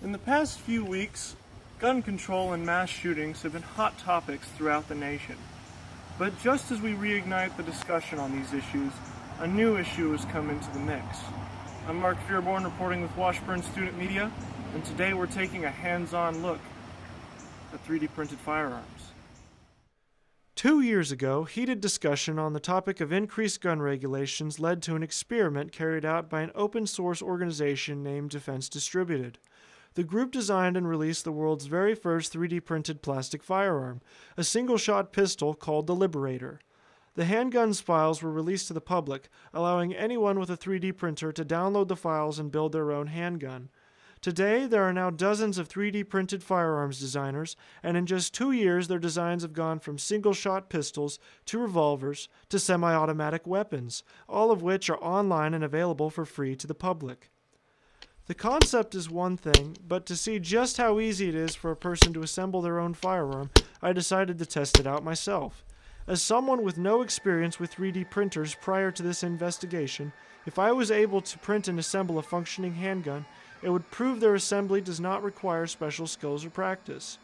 In the past few weeks, gun control and mass shootings have been hot topics throughout the nation. But just as we reignite the discussion on these issues, a new issue has come into the mix. I'm Mark Fearborn reporting with Washburn Student Media, and today we're taking a hands-on look at 3D printed firearms. 2 years ago, heated discussion on the topic of increased gun regulations led to an experiment carried out by an open-source organization named Defense Distributed. The group designed and released the world's very first 3D printed plastic firearm, a single-shot pistol called the Liberator. The handgun's files were released to the public, allowing anyone with a 3D printer to download the files and build their own handgun. Today, there are now dozens of 3D printed firearms designers, and in just 2 years their designs have gone from single-shot pistols to revolvers to semi-automatic weapons, all of which are online and available for free to the public. The concept is one thing, but to see just how easy it is for a person to assemble their own firearm, I decided to test it out myself. As someone with no experience with 3D printers prior to this investigation, if I was able to print and assemble a functioning handgun, it would prove their assembly does not require special skills or practice.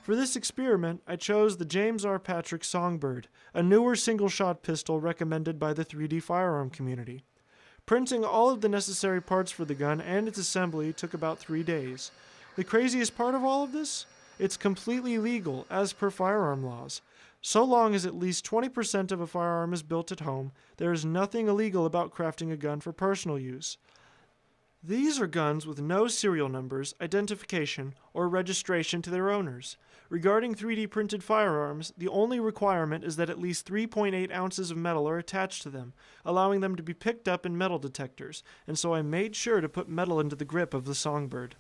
For this experiment, I chose the James R. Patrick Songbird, a newer single-shot pistol recommended by the 3D firearm community. Printing all of the necessary parts for the gun and its assembly took about 3 days. The craziest part of all of this? It's completely legal, as per firearm laws. So long as at least 20% of a firearm is built at home, there is nothing illegal about crafting a gun for personal use. These are guns with no serial numbers, identification, or registration to their owners. Regarding 3D printed firearms, the only requirement is that at least 3.8 ounces of metal are attached to them, allowing them to be picked up in metal detectors, and so I made sure to put metal into the grip of the Songbird.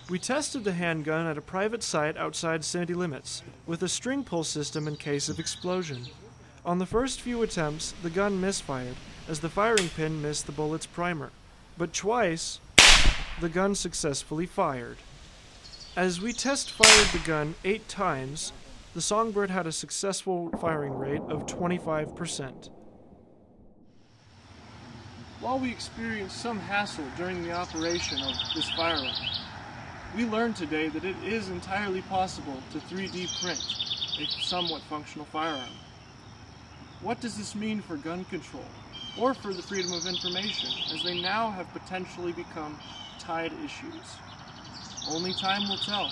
We tested the handgun at a private site outside city limits, with a string pull system in case of explosion. On the first few attempts, the gun misfired, as the firing pin missed the bullet's primer. But twice, the gun successfully fired. As we test-fired the gun 8 times, the Songbird had a successful firing rate of 25%. While we experienced some hassle during the operation of this firearm, we learned today that it is entirely possible to 3D print a somewhat functional firearm. What does this mean for gun control, or for the freedom of information, as they now have potentially become tied issues? Only time will tell.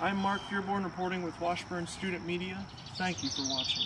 I'm Mark Fearborn reporting with Washburn Student Media. Thank you for watching.